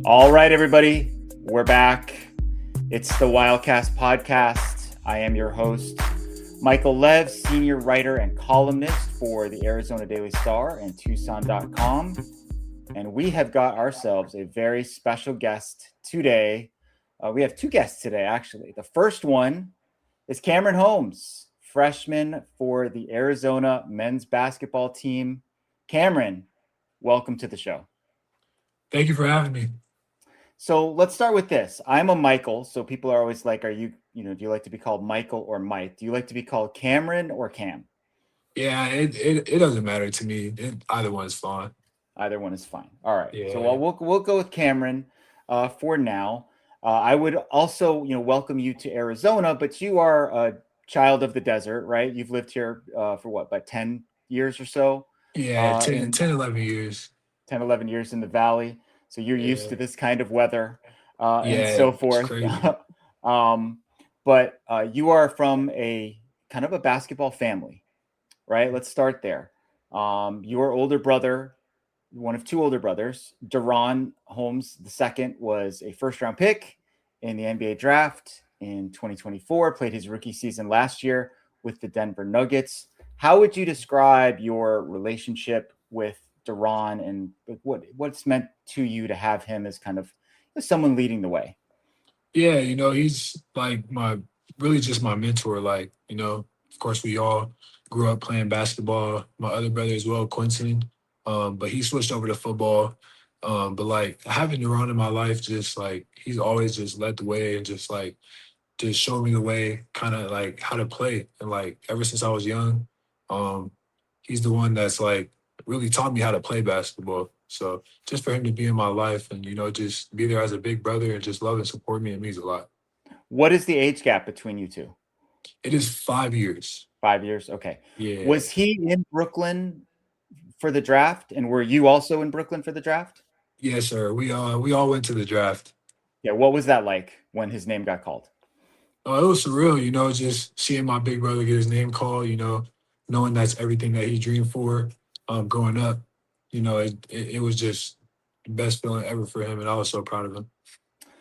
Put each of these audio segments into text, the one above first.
All right, everybody, we're back. It's the Wildcast podcast. I am your host, Michael Lev, senior writer and columnist for the Arizona Daily Star and Tucson.com. And we have got ourselves a very special guest today. We have two guests today, actually. The first one is Cameron Holmes, freshman for the Arizona men's basketball team. Cameron, welcome to the show. Thank you for having me. So let's start with this. I'm a Michael, so people are always like, do you like to be called Michael or Mike? Do you like to be called Cameron or Cam? Yeah, it doesn't matter to me. Either one is fine. Either one is fine. All right. Yeah. So we'll go with Cameron for now. I would also, welcome you to Arizona, but you are a child of the desert, right? You've lived here for what, about 10 years or so? Yeah, 10, 11 years. 10, 11 years in the Valley. So you're used to this kind of weather and so forth. But you are from a kind of a basketball family, right? Let's start there. Your older brother, one of two older brothers, DaRon Holmes II, was a first-round pick in the NBA draft in 2024, played his rookie season last year with the Denver Nuggets. How would you describe your relationship with DaRon and what's meant to you to have him as kind of someone leading the way? Yeah, he's like just my mentor. Like, of course we all grew up playing basketball. My other brother as well, Quentin, but he switched over to football. But like having DaRon in my life, just like he's always just led the way and just showed me the way, kind of like how to play. And like ever since I was young, he's the one that's like really taught me how to play basketball. So just for him to be in my life and, just be there as a big brother and just love and support me, it means a lot. What is the age gap between you two? It is 5 years. 5 years. Okay. Yeah. Was he in Brooklyn for the draft? And were you also in Brooklyn for the draft? Yes, sir. We all went to the draft. Yeah. What was that like when his name got called? Oh, it was surreal, just seeing my big brother get his name called, knowing that's everything that he dreamed for growing up. It was just the best feeling ever for him, and I was so proud of him.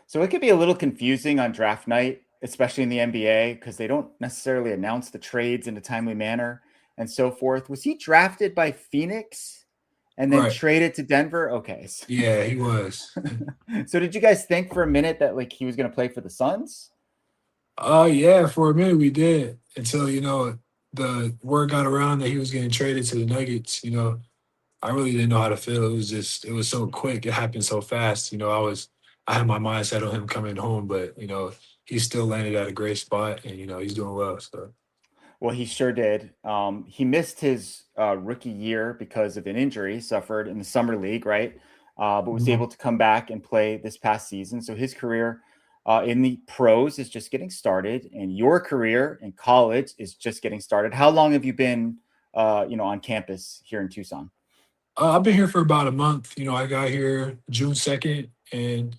So it could be a little confusing on draft night, especially in the NBA, because they don't necessarily announce the trades in a timely manner and so forth. Was he drafted by Phoenix and then traded to Denver? Okay. Yeah, he was. So did you guys think for a minute that like he was going to play for the Suns? Yeah, for a minute we did until, the word got around that he was getting traded to the Nuggets. I really didn't know how to feel. It was so quick. It happened so fast. I had my mindset on him coming home, but, he still landed at a great spot and, he's doing well. So. Well, he sure did. He missed his rookie year because of an injury suffered in the summer league, right? But was able to come back and play this past season. So his career in the pros is just getting started, and your career in college is just getting started. How long have you been, on campus here in Tucson? I've been here for about a month. I got here June 2nd, and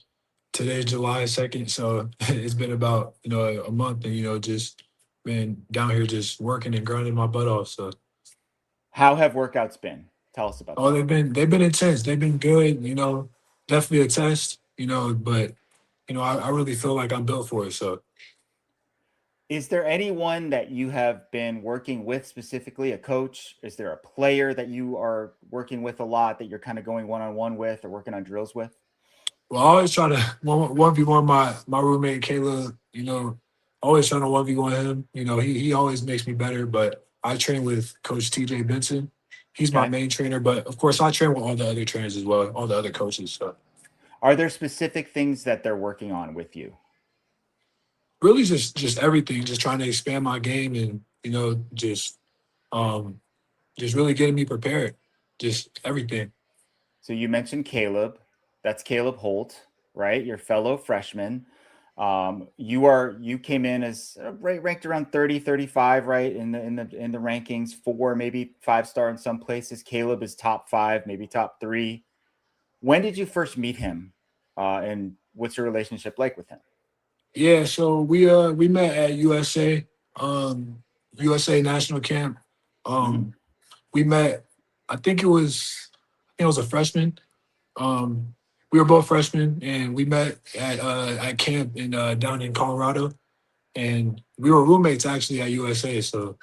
today's July 2nd. So it's been about, a month, and, just been down here just working and grinding my butt off. So how have workouts been? Tell us about that. They've been intense. They've been good, definitely a test, but I really feel like I'm built for it. So is there anyone that you have been working with specifically, a coach? Is there a player that you are working with a lot that you're kind of going one-on-one with or working on drills with? Well, I always try to 1v1 my roommate, Caleb, always trying to 1v1 him. He always makes me better, but I train with Coach TJ Benson. He's my main trainer, but of course I train with all the other trainers as well, all the other coaches. So. Are there specific things that they're working on with you? Really just everything, just trying to expand my game and, just really getting me prepared, just everything. So you mentioned Caleb. That's Caleb Holt, right? Your fellow freshman. You came in as ranked around 30, 35, right? In the rankings, 4, maybe 5-star in some places. Caleb is top 5, maybe top 3. When did you first meet him? And what's your relationship like with him? Yeah, so we met at USA National Camp. We met, I think it was a freshman. We we were both freshmen, and we met at camp in down in Colorado, and we were roommates actually at USA. So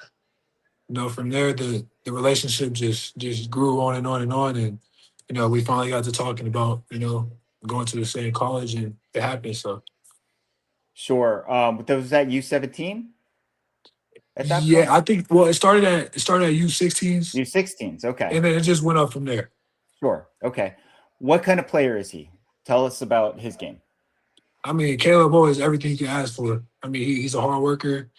from there the relationship just grew on and on and on, and we finally got to talking about going to the same college, and it happened. So Sure. Was that U17 at that yeah, point? I think it started at U16s, U16s. Okay. and then it just went up from there. Sure. Okay. What kind of player is he? Tell us about his game. I mean, Caleb Moore is everything you can ask for. I mean, he's a hard worker.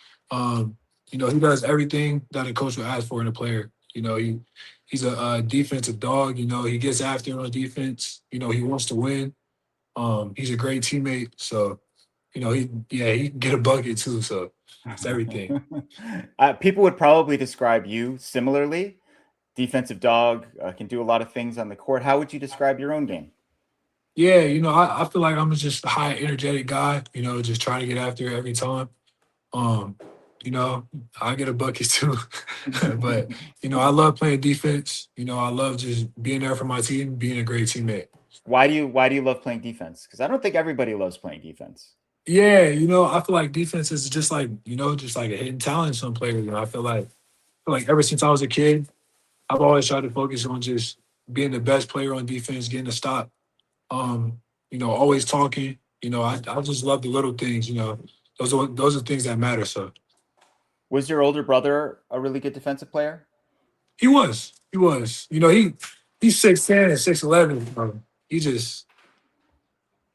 He does everything that a coach would ask for in a player. He's a defensive dog. He gets after it on defense. He wants to win. He's a great teammate. So, he can get a bucket too. So it's everything. People would probably describe you similarly. Defensive dog, can do a lot of things on the court. How would you describe your own game? Yeah, I feel like I'm just a high energetic guy, just trying to get after it every time. Um, I get a bucket too. But, I love playing defense. I love just being there for my team, being a great teammate. Why do you love playing defense? Because I don't think everybody loves playing defense. Yeah, I feel like defense is just like, just like a hidden talent in some players. I feel like ever since I was a kid, I've always tried to focus on just being the best player on defense, getting a stop, always talking. I just love the little things, those are things that matter. So Was your older brother a really good defensive player? he was. He was. He's 6'10" and 6'11". He just,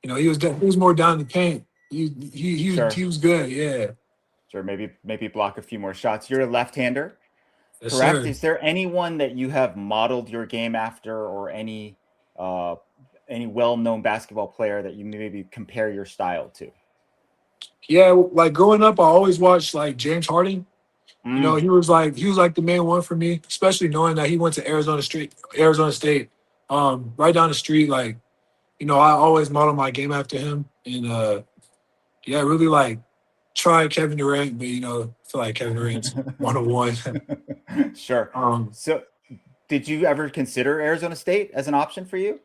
he was more down the paint. Sure. He was good. Yeah. Sure. Maybe block a few more shots. You're a left-hander, Yes, correct? sir. Is there anyone that you have modeled your game after, or any well-known basketball player that you maybe compare your style to? Yeah, like growing up, I always watched like James Harden. He was like the main one for me, especially knowing that he went to Arizona State, right down the street. Like, I always model my game after him, and yeah, really like try Kevin Durant, but feel like Kevin Durant's 101. Sure. So, did you ever consider Arizona State as an option for you?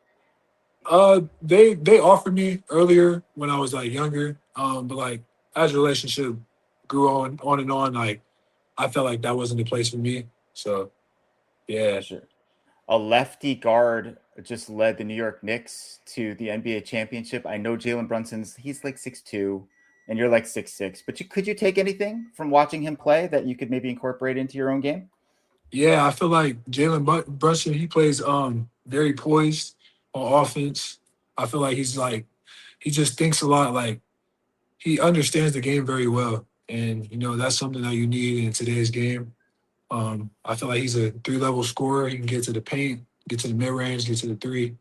They offered me earlier when I was like younger, but like as the relationship grew on and on, like I felt like that wasn't the place for me. So yeah. Sure. A lefty guard just led the New York Knicks to the NBA championship. I know Jalen Brunson's, he's like 6'2", and you're like 6'6", but could you take anything from watching him play that you could maybe incorporate into your own game? Yeah, I feel like Brunson, he plays very poised on offense. I feel like he just thinks a lot, like he understands the game very well. And that's something that you need in today's game. I feel like he's a three-level scorer. He can get to the paint, get to the mid-range, get to the three.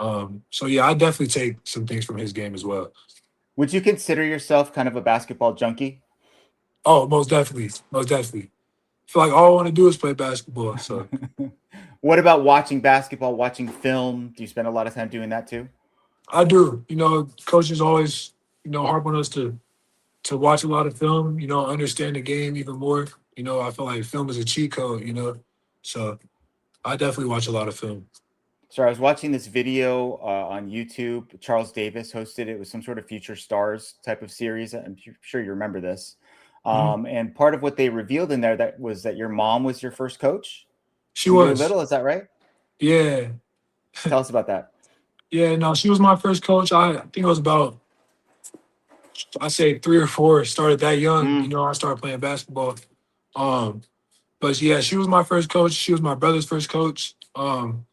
So yeah, I definitely take some things from his game as well. Would you consider yourself kind of a basketball junkie? Oh, most definitely. Most definitely. I feel like all I want to do is play basketball. So What about watching basketball, watching film? Do you spend a lot of time doing that too? I do. Coaches always, harp on us to watch a lot of film, understand the game even more. I feel like film is a cheat code. So I definitely watch a lot of film. So I was watching this video on YouTube. Charles Davis hosted it. It was some sort of Future Stars type of series. I'm sure you remember this. And part of what they revealed in there that your mom was your first coach. She when was. you were little. Is that right? Yeah. Tell us about that. Yeah, no, she was my first coach. I think I was about, I say 3 or 4. Started that young. I started playing basketball. But yeah, she was my first coach. She was my brother's first coach.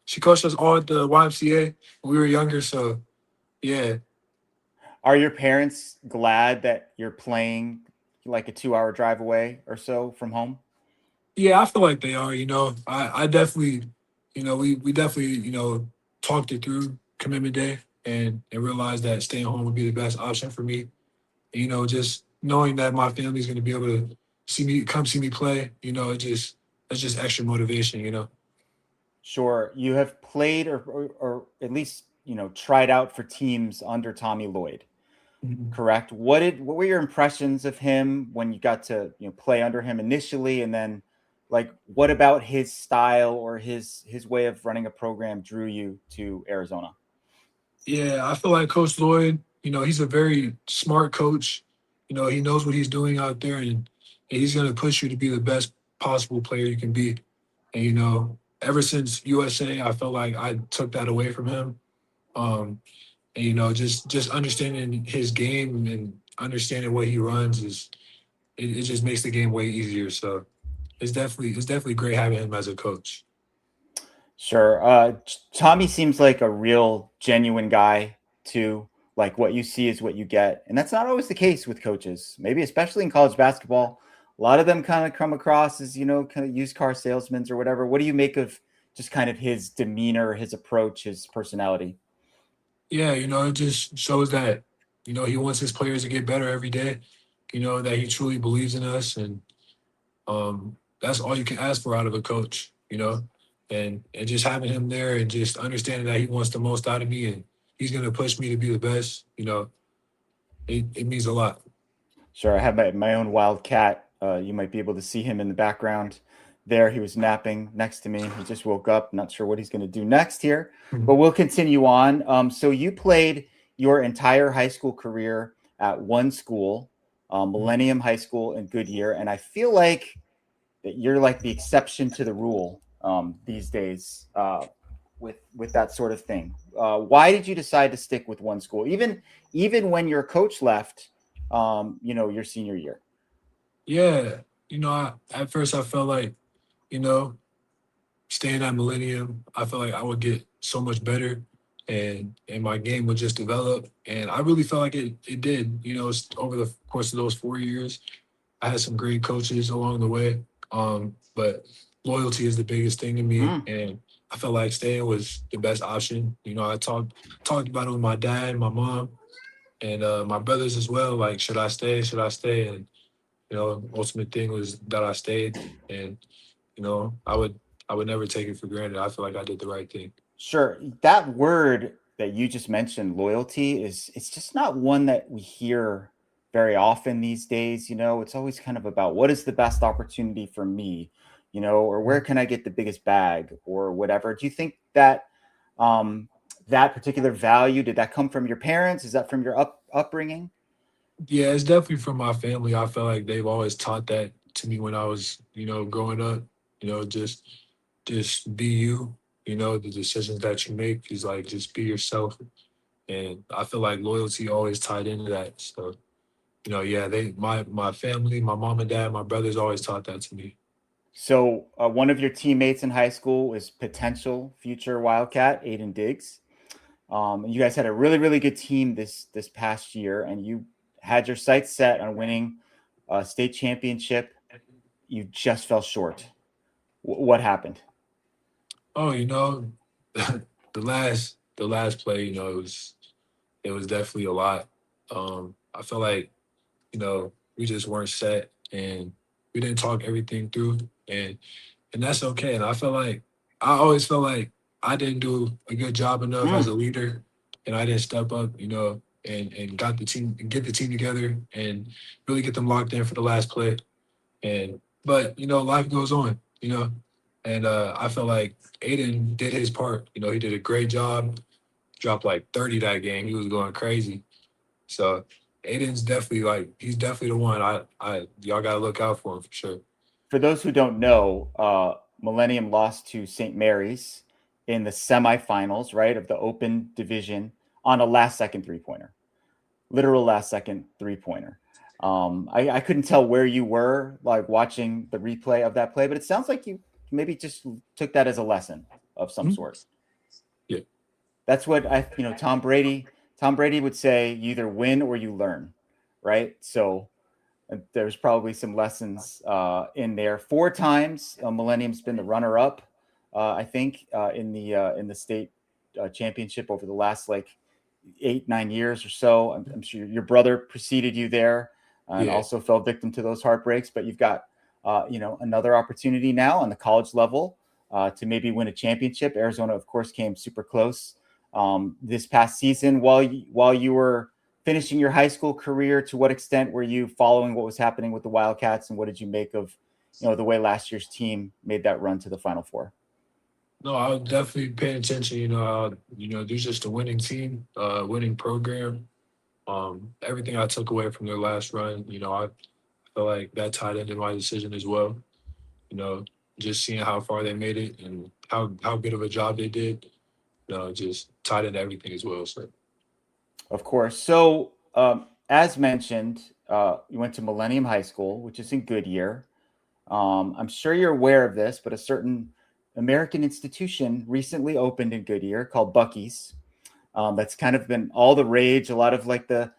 She coached us all at the YMCA when we were younger. So yeah. Are your parents glad that you're playing like a 2-hour drive away or so from home? Yeah, I feel like they are. I definitely, we definitely, talked it through commitment day and realized that staying home would be the best option for me. Just knowing that my family's going to be able to come see me play, that's just extra motivation. Sure. You have played or at least, tried out for teams under Tommy Lloyd, correct? What were your impressions of him when you got to, play under him initially? And then like, what about his style or his way of running a program drew you to Arizona? Yeah, I feel like Coach Lloyd, he's a very smart coach. He knows what he's doing out there, and he's going to push you to be the best possible player you can be. And, ever since USA, I felt like I took that away from him. And, just understanding his game and understanding what he runs it just makes the game way easier. So it's definitely great having him as a coach. Sure. Tommy seems like a real genuine guy too. Like what you see is what you get. And that's not always the case with coaches, maybe especially in college basketball. A lot of them kind of come across as, kind of used car salesmen or whatever. What do you make of just kind of his demeanor, his approach, his personality? Yeah, it just shows that, he wants his players to get better every day, that he truly believes in us. And that's all you can ask for out of a coach, and just having him there and just understanding that he wants the most out of me and he's going to push me to be the best, it means a lot. Sure. I have my own Wildcat. You might be able to see him in the background there. He was napping next to me. He just woke up. Not sure what he's going to do next here, but we'll continue on. So you played your entire high school career at one school, Millennium High School in Goodyear. And I feel like that you're like the exception to the rule these days with that sort of thing. Why did you decide to stick with one school, even when your coach left? Your senior year. Yeah, at first I felt like, you know, staying at Millennium, I felt like I would get so much better and my game would just develop. And I really felt like it did. Over the course of those 4 years, I had some great coaches along the way. But loyalty is the biggest thing to me. And I felt like staying was the best option. I talked about it with my dad, my mom, and my brothers as well. Like, should I stay? Should I stay? And ultimate thing was that I stayed. And I would never take it for granted. I feel like I did the right thing. Sure. That word that you just mentioned, loyalty, it's just not one that we hear very often these days. It's always kind of about what is the best opportunity for me, or where can I get the biggest bag or whatever. Do you think that that particular value, did that come from your parents? Is that from your upbringing? Yeah, it's definitely from my family. I feel like they've always taught that to me when I was, growing up. Just be you. The decisions that you make is like just be yourself. And I feel like loyalty always tied into that. So, yeah, my family, my mom and dad, my brothers always taught that to me. So one of your teammates in high school is potential future Wildcat, Aiden Diggs. You guys had a really, really good team this past year, and you had your sights set on winning a state championship. You just fell short. What happened? Oh, the last play, it was definitely a lot. I feel like, we just weren't set and we didn't talk everything through and that's okay. And I always felt like I didn't do a good job enough as a leader and I didn't step up, and get the team together and really get them locked in for the last play. But life goes on, and I felt like Aiden did his part. He did a great job. Dropped like 30 that game. He was going crazy. So Aiden's definitely he's definitely the one. I y'all gotta look out for him for sure. For those who don't know, Millennium lost to St. Mary's in the semifinals, right, of the Open Division on a last-second three-pointer, literal last-second three-pointer. I couldn't tell where you were, like watching the replay of that play, but it sounds like you maybe just took that as a lesson of some sort. Yeah, That's what Tom Brady would say: you either win or you learn, right? So there's probably some lessons in there. 4 times Millennium's been the runner-up, I think, in the state championship over the last 8-9 years or so. I'm sure your brother preceded you there and yeah, also fell victim to those heartbreaks. But you've got another opportunity now on the college level to maybe win a championship. Arizona, of course, came super close this past season. While you were finishing your high school career, to what extent were you following what was happening with the Wildcats, and what did you make of the way last year's team made that run to the Final Four? No, I was definitely paying attention. They're just a winning team, winning program. Everything I took away from their last run, I feel like that tied into my decision as well. You know, just seeing how far they made it and how good of a job they did, just tied into everything as well. So Of course. So, as mentioned, you went to Millennium High School, which is in Goodyear. I'm sure you're aware of this, but a certain American institution recently opened in Goodyear called Bucky's. That's kind of been all the rage. A lot of like the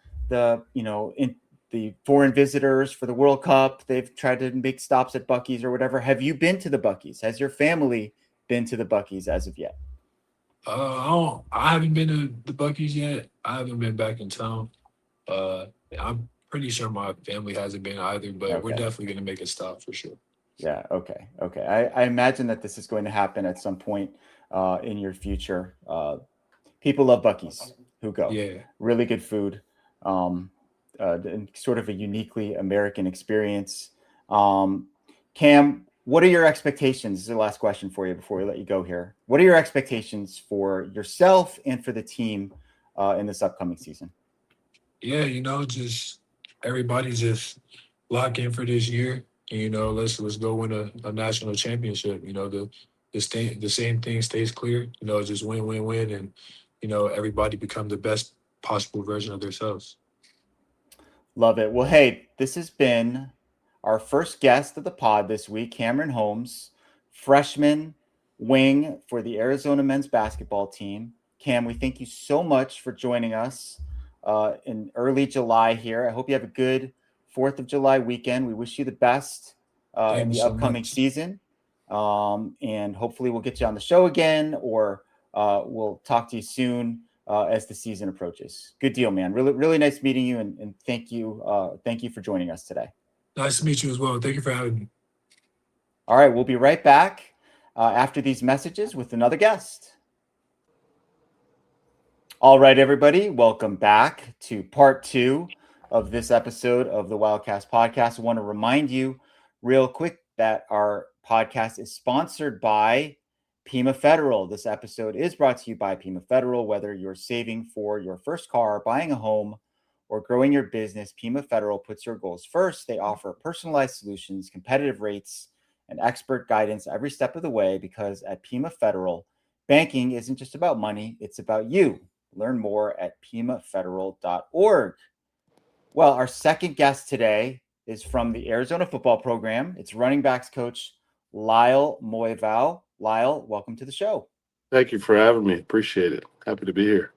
foreign visitors for the World Cup, they've tried to make stops at Bucky's or whatever. Have you been to the Bucky's? Has your family been to the Bucky's as of yet? I haven't been to the Bucky's yet. I haven't been back in town. Uh, I'm pretty sure my family hasn't been either, but we're Okay. definitely gonna make a stop for sure. Yeah. Okay. Okay. I imagine that this is going to happen at some point in your future. People love Bucky's who go. Yeah. Really good food, um, and sort of a uniquely American experience. Um, Cam, what are your expectations? This is the last question for you before we let you go here. What are your expectations for yourself and for the team in this upcoming season? Yeah, just everybody just lock in for this year. And, let's go win a national championship. The same thing stays clear. Just win, win, win, and everybody become the best possible version of themselves. Love it. Well, hey, this has been our first guest of the pod this week, Cameron Holmes, freshman wing for the Arizona men's basketball team. Cam, we thank you so much for joining us in early July here. I hope you have a good 4th of July weekend. We wish you the best in Thank you the so upcoming much. season. And hopefully we'll get you on the show again, or we'll talk to you soon as the season approaches. Good deal, man. Really, really nice meeting you, and thank you for joining us today. Nice to meet you as well. Thank you for having me. All right, we'll be right back after these messages with another guest. All right, everybody, welcome back to part 2 of this episode of the Wildcast podcast. I want to remind you real quick that our podcast is sponsored by Pima Federal. This episode is brought to you by Pima Federal. Whether you're saving for your first car, buying a home, or growing your business, Pima Federal puts your goals first. They offer personalized solutions, competitive rates, and expert guidance every step of the way, because at Pima Federal, banking isn't just about money, it's about you. Learn more at pimafederal.org. Well, our second guest today is from the Arizona football program. It's running backs coach Lyle Moevao. Lyle, welcome to the show. Thank you for having me. Appreciate it. Happy to be here.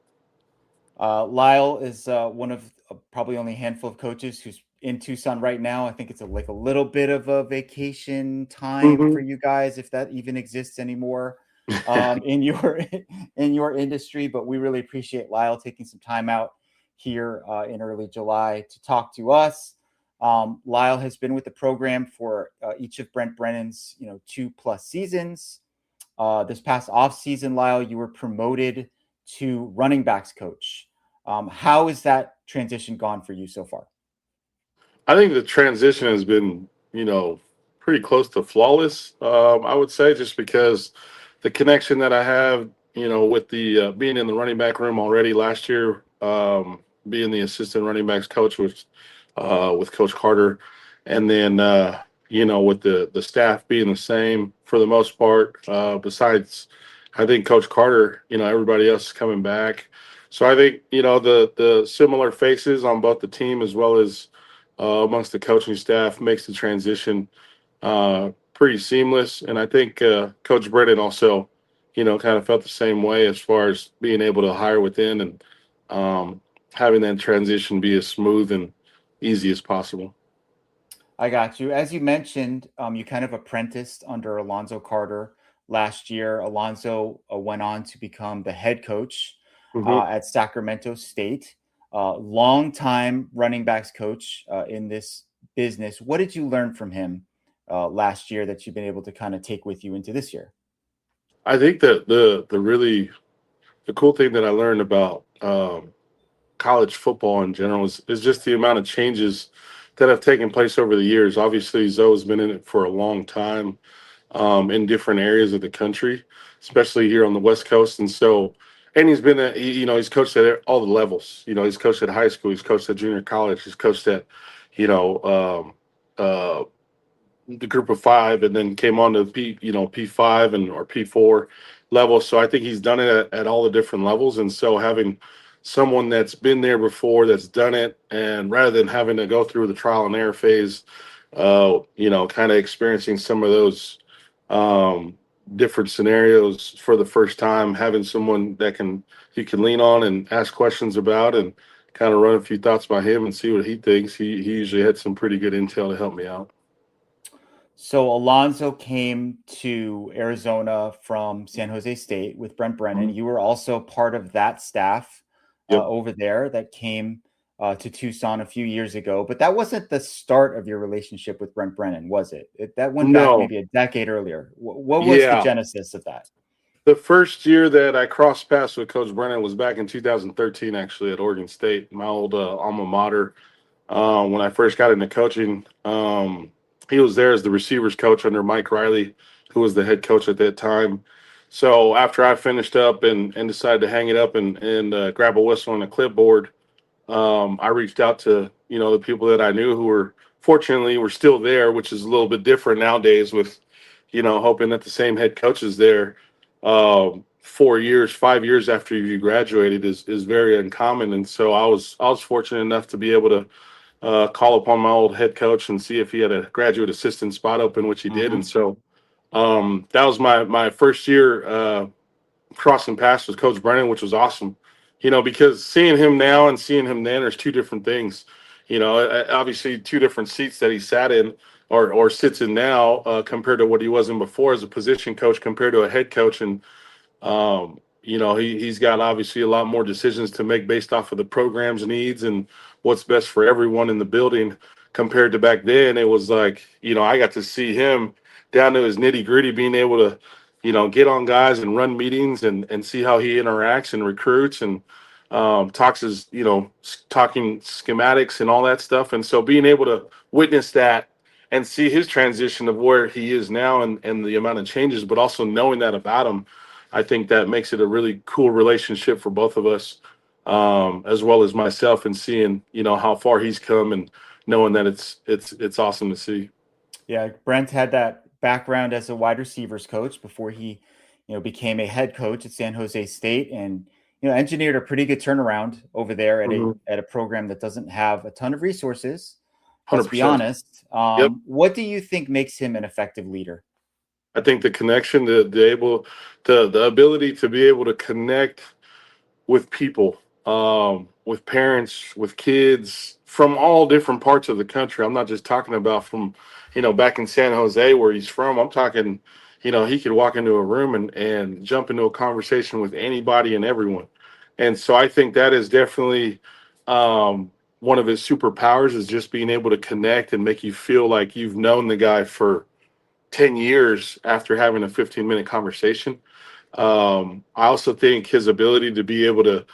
Lyle is one of probably only a handful of coaches who's in Tucson right now. I think it's like a little bit of a vacation time for you guys, if that even exists anymore in your industry. But we really appreciate Lyle taking some time out here in early July to talk to us. Lyle has been with the program for each of Brent Brennan's 2+ seasons. This past off season, Lyle, you were promoted to running backs coach. How has that transition gone for you so far? I think the transition has been, pretty close to flawless. I would say, just because the connection that I have, with the being in the running back room already last year, being the assistant running backs coach with Coach Carter, and then with the staff being the same for the most part. Besides, I think Coach Carter, everybody else is coming back. So I think the similar faces on both the team as well as amongst the coaching staff makes the transition pretty seamless. And I think Coach Brennan also, kind of felt the same way as far as being able to hire within and having that transition be as smooth and easy as possible. I got you. As you mentioned, you kind of apprenticed under Alonzo Carter last year. Alonzo went on to become the head coach at Sacramento State. Long-time running backs coach in this business. What did you learn from him last year that you've been able to kind of take with you into this year? I think that the cool thing that I learned about college football in general is just the amount of changes that have taken place over the years. Obviously, Zoe's been in it for a long time in different areas of the country. especially here on the West Coast. And so, and he's been, he's coached at all the levels. He's coached at high school, he's coached at junior college, he's coached at, you know, the group of five, and then came on to P5 and or P4 level. So I think he's done it at all the different levels. And so having someone that's been there before, that's done it, and rather than having to go through the trial and error phase, kind of experiencing some of those different scenarios for the first time, having someone that you can lean on and ask questions about and kind of run a few thoughts by him and see what he thinks. He usually had some pretty good intel to help me out. So Alonzo came to Arizona from San Jose State with Brent Brennan. You were also part of that staff over there that came to Tucson a few years ago. But that wasn't the start of your relationship with Brent Brennan, was it? That went back maybe a decade earlier. What was the genesis of that? The first year that I crossed paths with Coach Brennan was back in 2013, actually, at Oregon State, my old alma mater. When I first got into coaching, he was there as the receivers coach under Mike Riley, who was the head coach at that time. So after I finished up and decided to hang it up and grab a whistle and a clipboard, I reached out to, the people that I knew who were still there, which is a little bit different nowadays with, hoping that the same head coach is there 5 years after you graduated is very uncommon. And so I was fortunate enough to be able to call upon my old head coach and see if he had a graduate assistant spot open, which he did. And so that was my first year crossing paths with Coach Brennan, which was awesome, because seeing him now and seeing him then, there's two different things, obviously two different seats that he sat in or sits in now compared to what he was in before as a position coach compared to a head coach. And, he's got obviously a lot more decisions to make based off of the program's needs and what's best for everyone in the building compared to back then. It was like, I got to see him down to his nitty gritty, being able to, get on guys and run meetings and see how he interacts and recruits and talking schematics and all that stuff. And so being able to witness that and see his transition of where he is now and the amount of changes, but also knowing that about him, I think that makes it a really cool relationship for both of us, as well as myself, and seeing, how far he's come and knowing that it's awesome to see. Yeah. Brent had that background as a wide receivers coach before he, became a head coach at San Jose State and, engineered a pretty good turnaround over there at a program that doesn't have a ton of resources. 100%. Let's be honest. What do you think makes him an effective leader? I think the connection, the ability to be able to connect with people, with parents, with kids from all different parts of the country. I'm not just talking about from, back in San Jose where he's from. I'm talking, he could walk into a room and jump into a conversation with anybody and everyone. And so I think that is definitely one of his superpowers, is just being able to connect and make you feel like you've known the guy for 10 years after having a 15-minute conversation. I also think his ability to be able to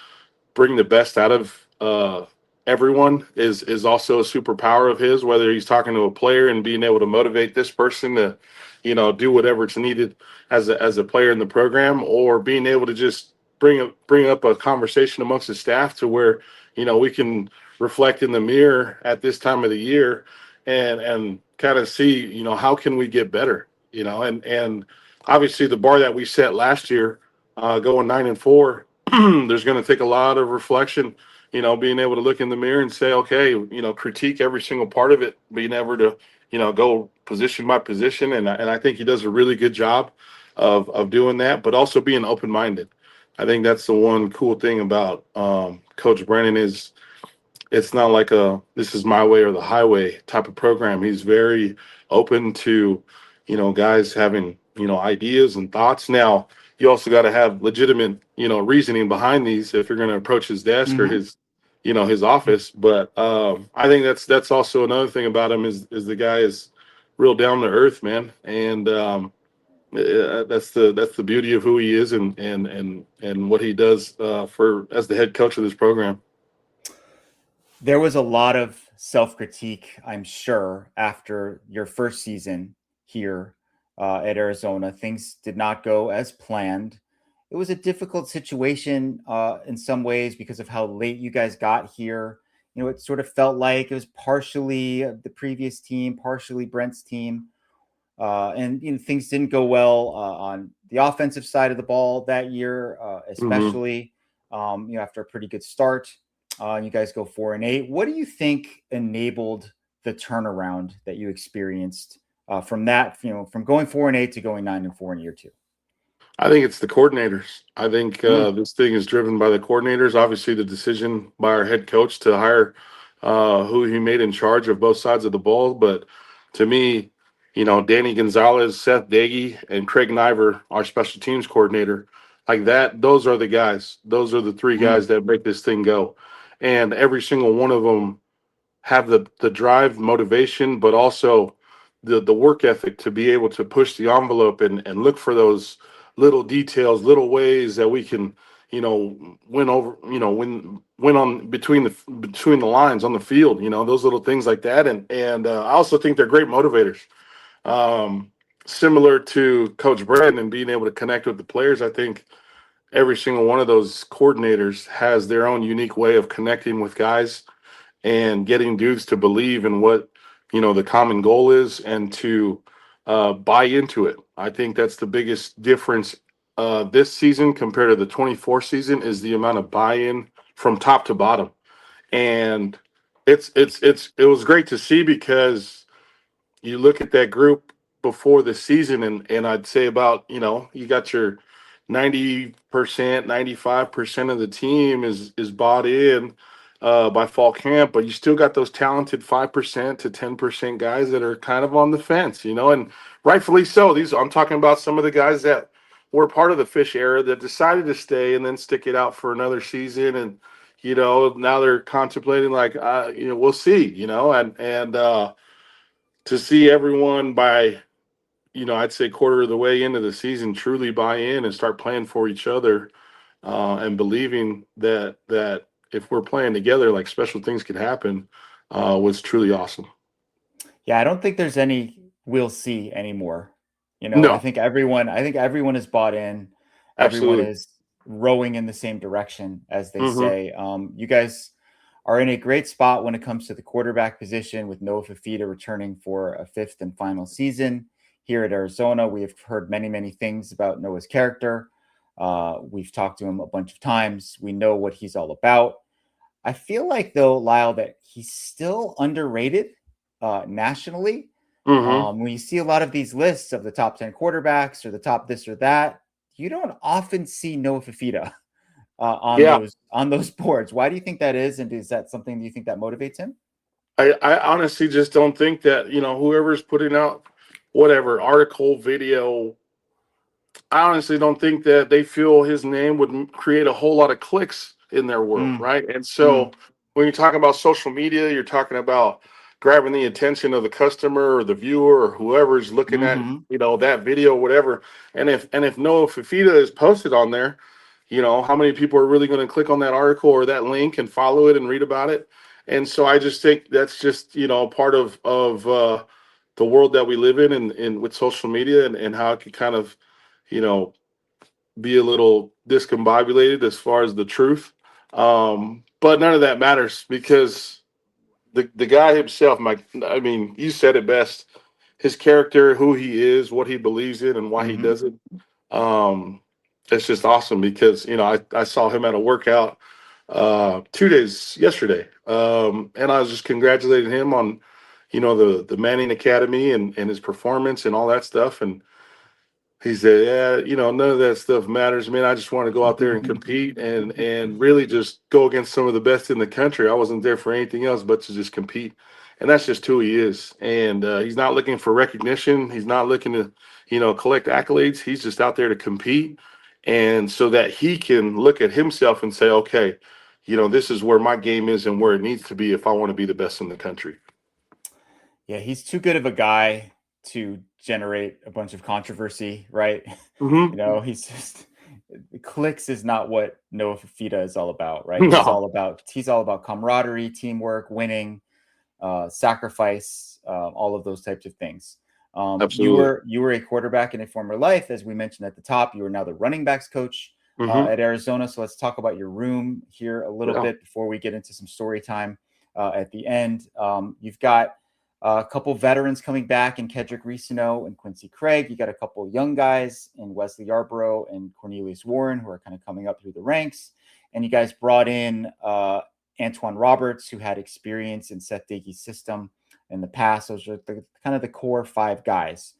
bring the best out of everyone is also a superpower of his, whether he's talking to a player and being able to motivate this person to, do whatever's needed as a player in the program, or being able to just bring up a conversation amongst the staff to where, we can reflect in the mirror at this time of the year and kind of see, how can we get better, and obviously the bar that we set last year, going 9-4, there's going to take a lot of reflection, being able to look in the mirror and say, okay, critique every single part of it, being able to, go position by position. And I think he does a really good job of doing that, but also being open-minded. I think that's the one cool thing about Coach Brennan is it's not like this is my way or the highway type of program. He's very open to, guys having, ideas and thoughts. Now, you also got to have legitimate, reasoning behind these if you're going to approach his desk or his, his office. But I think that's also another thing about him is the guy is real down to earth, man. And that's the beauty of who he is and what he does as the head coach of this program. There was a lot of self-critique, I'm sure, after your first season here at Arizona. Things did not go as planned. It was a difficult situation in some ways because of how late you guys got here. It sort of felt like it was partially the previous team, partially Brent's team. And things didn't go well on the offensive side of the ball that year, especially after a pretty good start. You guys go 4-8. What do you think enabled the turnaround that you experienced from that? From going 4-8 to going 9-4 in year two. I think it's the coordinators. I think this thing is driven by the coordinators. Obviously, the decision by our head coach to hire who he made in charge of both sides of the ball. But to me, Danny Gonzalez, Seth Dagey, and Craig Niver, our special teams coordinator, like that, those are the guys. Those are the three guys that make this thing go. And every single one of them have the drive, motivation, but also the work ethic to be able to push the envelope and look for those little details, little ways that we can, win over, win on between the lines on the field, those little things like that. And I also think they're great motivators. Similar to Coach Brennan and being able to connect with the players, I think every single one of those coordinators has their own unique way of connecting with guys and getting dudes to believe in what, the common goal is and to buy into it. I think that's the biggest difference this season compared to the 24 season is the amount of buy-in from top to bottom. And it was great to see because you look at that group before the season and I'd say about, you got your 90%, 95% of the team is bought in by fall camp, but you still got those talented 5% to 10% guys that are kind of on the fence, and rightfully so. I'm talking about some of the guys that were part of the Fish era that decided to stay and then stick it out for another season. And, now they're contemplating like, we'll see, and to see everyone by, I'd say quarter of the way into the season truly buy in and start playing for each other and believing that if we're playing together, like special things could happen, was truly awesome. Yeah, I don't think there's any we'll see anymore. No. I think everyone is bought in. Absolutely. Everyone is rowing in the same direction, as they say. You guys are in a great spot when it comes to the quarterback position with Noah Fifita returning for a fifth and final season here at Arizona. We have heard many, many things about Noah's character. We've talked to him a bunch of times. We know what he's all about. I feel like, though, Lyle, that he's still underrated nationally. When you see a lot of these lists of the top 10 quarterbacks or the top this or that, you don't often see Noah Fifita on those boards. Why do you think that is? And is that something do you think that motivates him? I honestly just don't think that, whoever's putting out whatever article, video, I honestly don't think that they feel his name would create a whole lot of clicks in their world, right? And so when you talk about social media, you're talking about grabbing the attention of the customer or the viewer or whoever's looking at, that video, whatever. And if Noah Fifita is posted on there, how many people are really going to click on that article or that link and follow it and read about it? And so I just think that's just, part of the world that we live in and with social media and how it can kind of, be a little discombobulated as far as the truth. But none of that matters because the guy himself, you said it best. His character, who he is, what he believes in, and why he does it. It's just awesome because, I saw him at a workout 2 days yesterday. And I was just congratulating him on, the Manning Academy and his performance and all that stuff. And he said, yeah, none of that stuff matters, man. I just want to go out there and compete and really just go against some of the best in the country. I wasn't there for anything else but to just compete. And that's just who he is. And he's not looking for recognition. He's not looking to, collect accolades. He's just out there to compete. And so that he can look at himself and say, okay, this is where my game is and where it needs to be if I want to be the best in the country. Yeah, he's too good of a guy to generate a bunch of controversy, right? He's just clicks is not what Noah Fifita is all about, right? No. He's all about camaraderie, teamwork, winning, sacrifice, all of those types of things. You Absolutely. were a quarterback in a former life, as we mentioned at the top. You are now the running backs coach Mm-hmm. at Arizona. So let's talk about your room here a little Yeah. bit before we get into some story time at the end. You've got a couple veterans coming back in Kedrick Reesino and Quincy Craig. You got a couple young guys in Wesley Yarborough and Cornelius Warren who are kind of coming up through the ranks. And you guys brought in Antoine Roberts, who had experience in Seth Diggy's system in the past. Those are kind of the core 5 guys.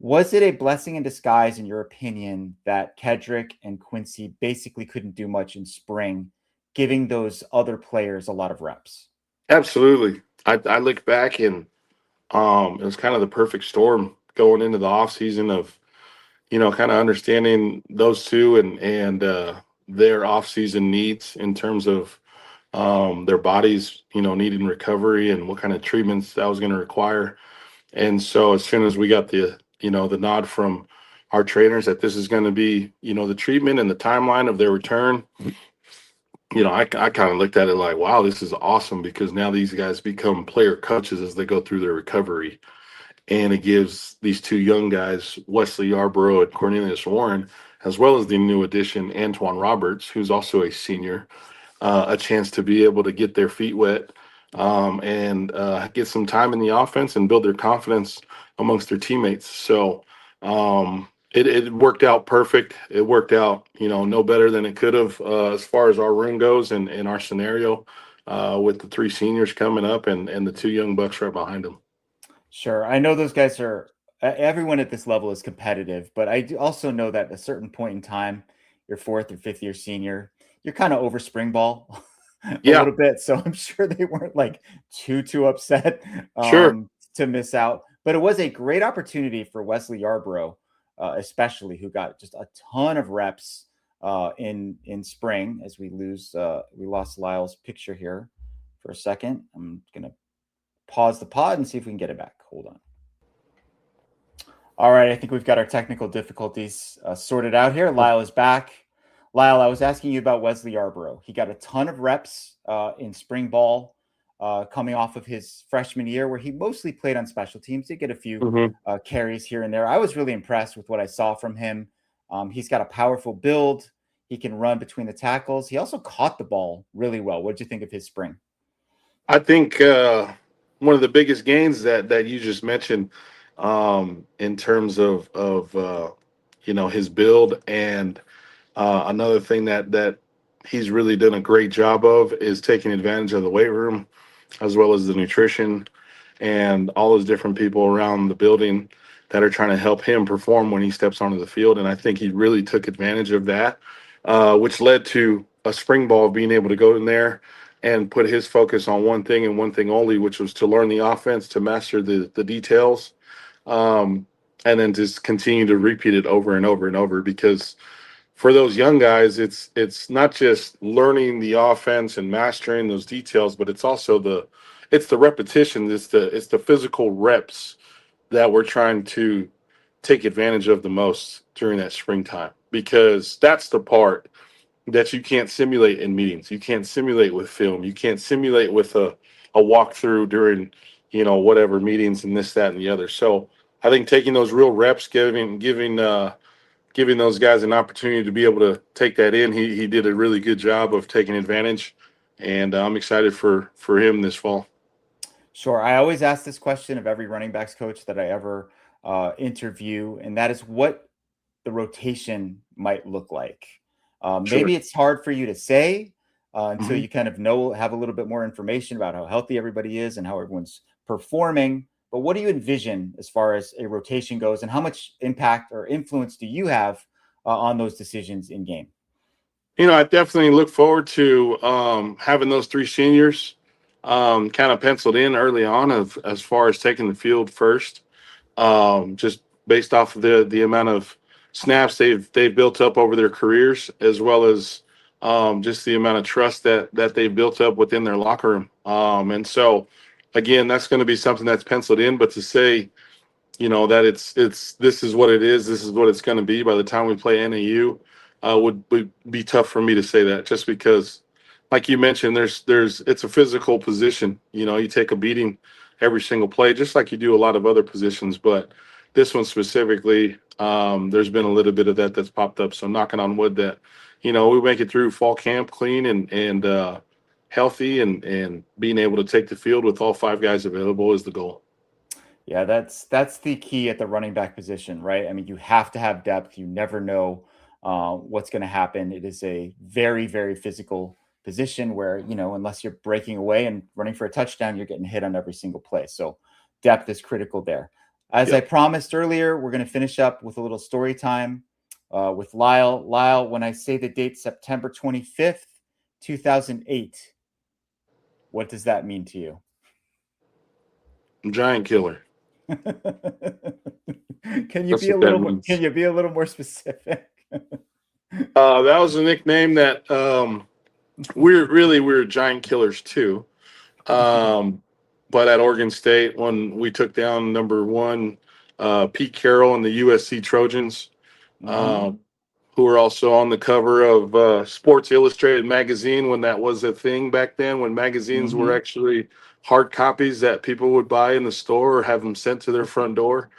Was it a blessing in disguise, in your opinion, that Kedrick and Quincy basically couldn't do much in spring, giving those other players a lot of reps? Absolutely. I look back and it was kind of the perfect storm going into the off season of, kind of understanding those two and their off season needs in terms of their bodies, needing recovery and what kind of treatments that was going to require. And so as soon as we got the nod from our trainers that this is going to be, the treatment and the timeline of their return, I kind of looked at it like, wow, this is awesome, because now these guys become player coaches as they go through their recovery. And it gives these 2 young guys, Wesley Yarborough and Cornelius Warren, as well as the new addition, Antoine Roberts, who's also a senior, a chance to be able to get their feet wet and get some time in the offense and build their confidence amongst their teammates. So it worked out perfect. It worked out, no better than it could have as far as our room goes and our scenario with the 3 seniors coming up and the 2 young bucks right behind them. Sure. I know those guys are, everyone at this level is competitive, but I do also know that at a certain point in time, your 4th or 5th year senior, you're kind of over spring ball a Yeah, little bit. So I'm sure they weren't like too upset sure. to miss out. But it was a great opportunity for Wesley Yarborough, especially, who got just a ton of reps in spring. As we lost Lyle's picture here for a second. I'm gonna pause the pod and see if we can get it back. Hold on. All right, I think we've got our technical difficulties sorted out here. Lyle is back. Lyle, I was asking you about Wesley Yarborough. He got a ton of reps in spring ball coming off of his freshman year, where he mostly played on special teams. He did get a few Mm-hmm. carries here and there. I was really impressed with what I saw from him. He's got a powerful build. He can run between the tackles. He also caught the ball really well. What did you think of his spring? I think one of the biggest gains that you just mentioned in terms of his build, and another thing that he's really done a great job of is taking advantage of the weight room as well as the nutrition and all those different people around the building that are trying to help him perform when he steps onto the field. And I think he really took advantage of that, which led to a spring ball being able to go in there and put his focus on one thing and one thing only, which was to learn the offense, to master the details, and then just continue to repeat it over and over and over. Because for those young guys, it's not just learning the offense and mastering those details, but it's also the repetition, it's the physical reps that we're trying to take advantage of the most during that springtime, because that's the part that you can't simulate in meetings. You can't simulate with film. You can't simulate with a walkthrough during, whatever meetings and this, that, and the other. So I think taking those real reps, giving those guys an opportunity to be able to take that in, he did a really good job of taking advantage, and I'm excited for him this fall. Sure. I always ask this question of every running backs coach that I ever interview, and that is what the rotation might look like. Sure. Maybe it's hard for you to say until Mhm. you kind of have a little bit more information about how healthy everybody is and how everyone's performing. But what do you envision as far as a rotation goes, and how much impact or influence do you have on those decisions in game? I definitely look forward to having those 3 seniors kind of penciled in early on as far as taking the field first, just based off of the amount of snaps they've built up over their careers, as well as just the amount of trust that they've built up within their locker room. And so, again, that's going to be something that's penciled in. But to say, that it's this is what it is, this is what it's going to be by the time we play NAU, would be tough for me to say that, just because, like you mentioned, there's it's a physical position. You take a beating every single play, just like you do a lot of other positions. But this one specifically, there's been a little bit of that's popped up. So knocking on wood that, we make it through fall camp clean and healthy and being able to take the field with all 5 guys available is the goal. Yeah, that's the key at the running back position, right? I mean, you have to have depth. You never know what's going to happen. It is a very, very physical position where, unless you're breaking away and running for a touchdown, you're getting hit on every single play. So depth is critical there. As I promised earlier, we're going to finish up with a little story time with Lyle. Lyle, when I say the date September 25th, 2008, what does that mean to you? Giant killer. Can you be a little more specific? That was a nickname that we're giant killers too. But at Oregon State, when we took down number 1 Pete Carroll and the USC Trojans, who were also on the cover of Sports Illustrated magazine when that was a thing back then, when magazines were actually hard copies that people would buy in the store or have them sent to their front door.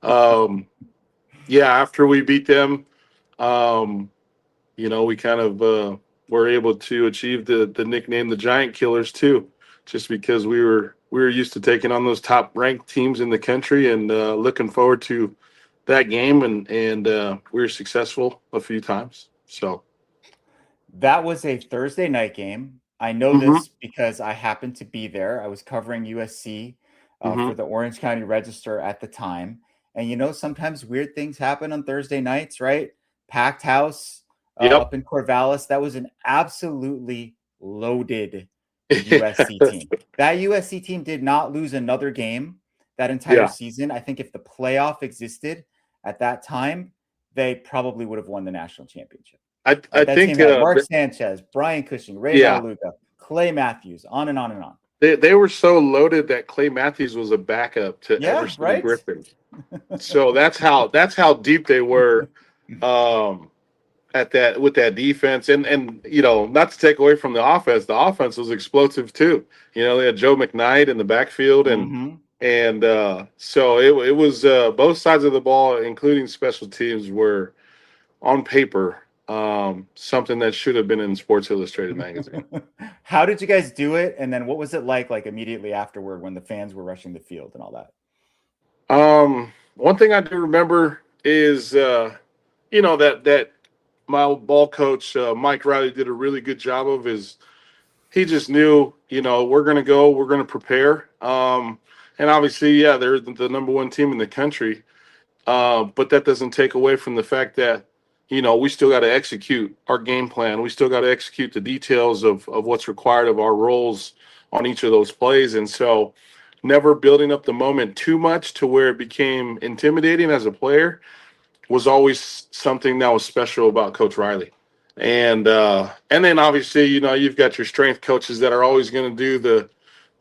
After we beat them, we kind of were able to achieve the nickname the Giant Killers too, just because we were used to taking on those top ranked teams in the country and looking forward to that game and we were successful a few times. So that was a Thursday night game. I know this because I happened to be there. I was covering USC for the Orange County Register at the time. And, sometimes weird things happen on Thursday nights, right? Packed house up in Corvallis. That was an absolutely loaded USC team. That USC team did not lose another game that entire season. I think if the playoff existed at that time, they probably would have won the national championship. I think Mark Sanchez, Brian Cushing, Ray Maluka, Clay Matthews, on and on and on. They were so loaded that Clay Matthews was a backup to Everson Griffin. So that's how deep they were at that with that defense. And not to take away from the offense was explosive too. They had Joe McKnight in the backfield and so it was both sides of the ball, including special teams, were on paper something that should have been in Sports Illustrated magazine. How did you guys do it? And then what was it like immediately afterward when the fans were rushing the field and all that? One thing I do remember is, that my old ball coach, Mike Riley, did a really good job of is he just knew, we're going to prepare. And obviously, they're the number 1 team in the country. But that doesn't take away from the fact that, we still got to execute our game plan. We still got to execute the details of what's required of our roles on each of those plays. And so never building up the moment too much to where it became intimidating as a player was always something that was special about Coach Riley. And then obviously, you've got your strength coaches that are always going to do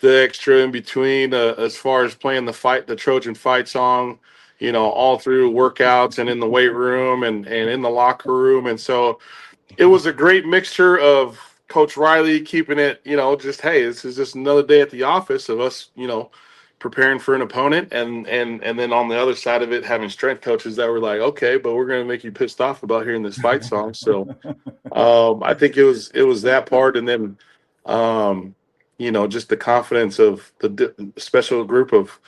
the extra in between as far as playing the Trojan fight song, all through workouts and in the weight room and in the locker room. And so it was a great mixture of Coach Riley keeping it, just, hey, this is just another day at the office of us, preparing for an opponent. And then on the other side of it, having strength coaches that were like, okay, but we're going to make you pissed off about hearing this fight song. So I think it was that part. And then, just the confidence of the special group of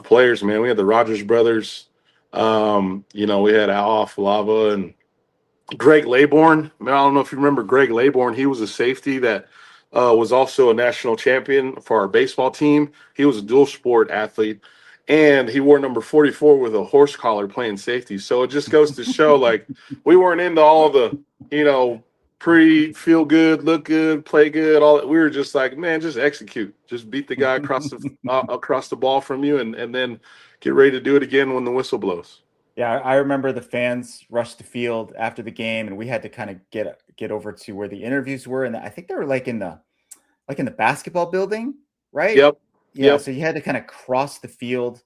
players, man. We had the Rogers brothers. We had Al Falava and Greg Laybourne. I don't know if you remember Greg Laybourne. He was a safety that was also a national champion for our baseball team. He was a dual sport athlete, and he wore number 44 with a horse collar playing safety. So it just goes to show, we weren't into all the, feel good, look good, play good. All that. We were just like, man, just execute, just beat the guy across the ball from you, and then get ready to do it again when the whistle blows. Yeah, I remember the fans rushed the field after the game, and we had to kind of get over to where the interviews were, and I think they were in the basketball building, right? Yep. Yeah. Yep. So you had to kind of cross the field.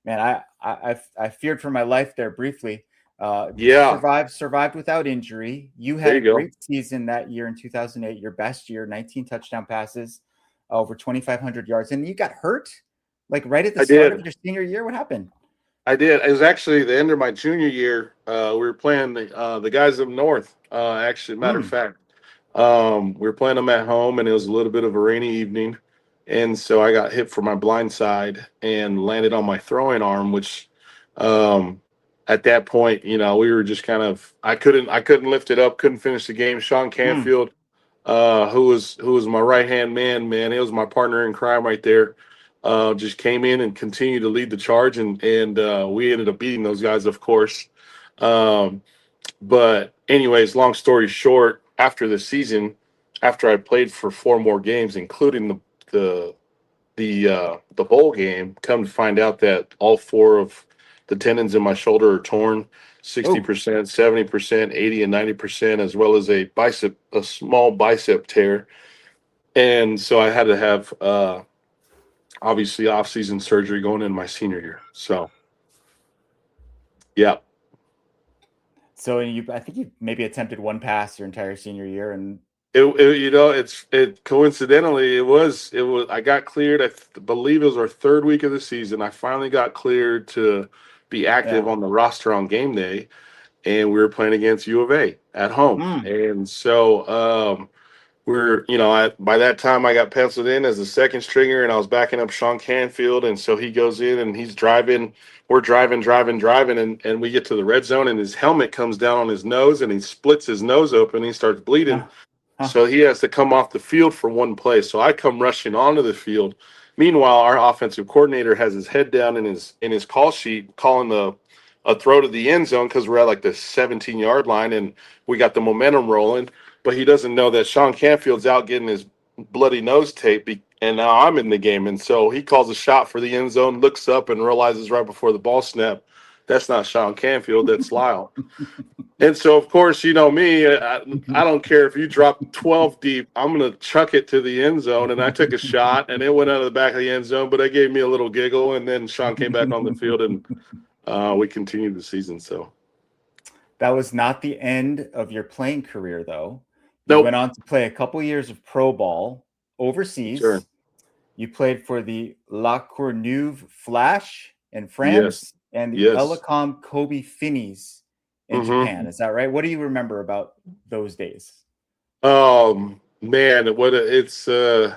Man, I feared for my life there briefly. Survived without injury. You had a great season that year in 2008, your best year, 19 touchdown passes, over 2,500 yards, and you got hurt right at the start of your senior year. What happened? I did. It was actually the end of my junior year. We were playing the guys up north. Actually, matter of fact, we were playing them at home, and it was a little bit of a rainy evening, and so I got hit for my blind side and landed on my throwing arm, which at that point, we were just kind of I couldn't lift it up, couldn't finish the game. Sean Canfield, who was my right hand man, it was my partner in crime right there. Just came in and continued to lead the charge, and we ended up beating those guys, of course. But anyways, long story short, after the season, after I played for 4 more games, including the bowl game, come to find out that all 4 of the tendons in my shoulder are torn, 60%, 70%, 80, and 90%, as well as a small bicep tear. And so I had to have obviously off-season surgery going into my senior year. So, yeah. So I think you maybe attempted 1 pass your entire senior year, and coincidentally it was I got cleared. I believe it was our 3rd week of the season. I finally got cleared to be active on the roster on game day, and we were playing against U of A at home. And so by that time I got penciled in as the 2nd stringer, and I was backing up Sean Canfield, and so he goes in and he's driving. We're driving, and we get to the red zone, and his helmet comes down on his nose, and he splits his nose open, and he starts bleeding. So he has to come off the field for 1 play. So I come rushing onto the field. Meanwhile, our offensive coordinator has his head down in his call sheet, calling a throw to the end zone because we're at like the 17-yard line, and we got the momentum rolling. But he doesn't know that Sean Canfield's out getting his bloody nose tape, and now I'm in the game. And so he calls a shot for the end zone, looks up, and realizes right before the ball snap, that's not Sean Canfield, that's Lyle. And so, of course, you know me, I don't care if you drop 12 deep, I'm going to chuck it to the end zone. And I took a shot, and it went out of the back of the end zone, but it gave me a little giggle. And then Sean came back on the field, and we continued the season. So that was not the end of your playing career, though. You Nope. went on to play a couple years of pro ball overseas. Sure. You played for the La Courneuve Flash in France and the Elecom Kobe Finnies in Japan. Is that right? What do you remember about those days? Man, what a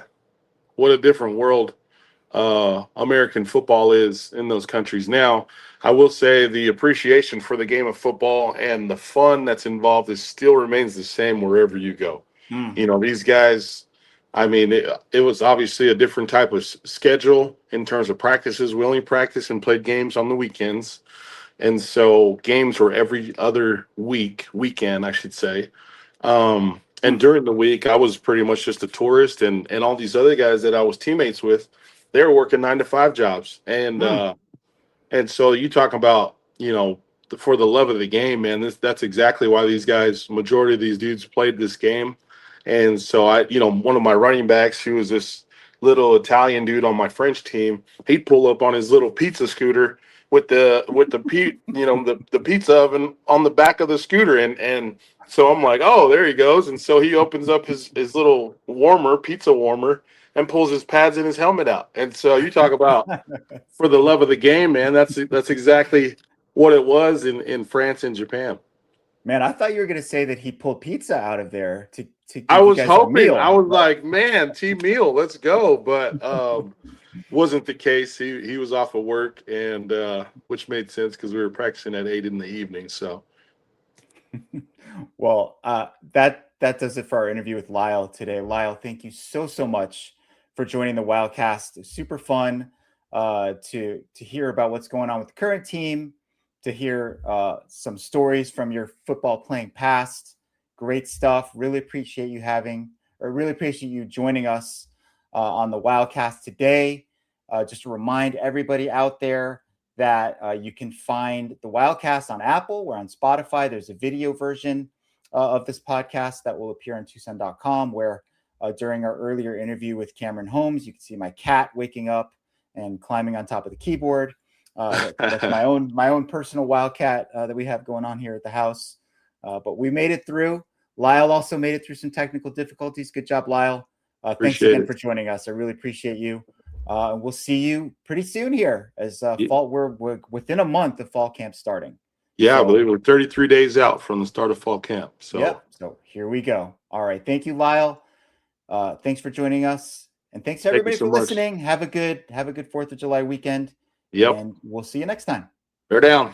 different world American football is in those countries. Now, I will say the appreciation for the game of football and the fun that's involved still remains the same wherever you go. These guys, I mean, it was obviously a different type of schedule in terms of practices. We only practiced and played games on the weekends. And so games were every other weekend, I should say. And during the week, I was pretty much just a tourist, and all these other guys that I was teammates with, they were working 9-to-5 jobs. And so you talk about, for the love of the game, man, that's exactly why these guys, majority of these dudes played this game. And so one of my running backs, who was this little Italian dude on my French team, he'd pull up on his little pizza scooter with the pizza oven on the back of the scooter, and so I'm like, oh, there he goes. And so he opens up his little pizza warmer, and pulls his pads and his helmet out. And so you talk about for the love of the game, man, that's exactly what it was in France and Japan. Man, I thought you were going to say that he pulled pizza out of there to give I was you guys hoping. a meal. I was like, man, team meal, let's go. But wasn't the case. He was off of work, and which made sense because we were practicing at 8 in the evening. So, well, that does it for our interview with Lyle today. Lyle, thank you so much for joining the Wildcast. It's super fun to hear about what's going on with the current team, to hear some stories from your football playing past. Great stuff. Really appreciate you joining us on the Wildcast today. Just to remind everybody out there that you can find the Wildcast on Apple. We're on Spotify. There's a video version of this podcast that will appear on Tucson.com, where during our earlier interview with Cameron Holmes, you can see my cat waking up and climbing on top of the keyboard. That's my own personal Wildcat that we have going on here at the house. But we made it through. Lyle also made it through some technical difficulties. Good job, Lyle. Thanks again for joining us. I really appreciate you. We'll see you pretty soon here as fall. We're within a month of fall camp starting. Yeah, So, I believe we're 33 days out from the start of fall camp. So, yep. So here we go. All right. Thank you, Lyle. Thanks for joining us, and thanks to everybody for listening. Have a good 4th of July weekend. Yep. And we'll see you next time. Bear down.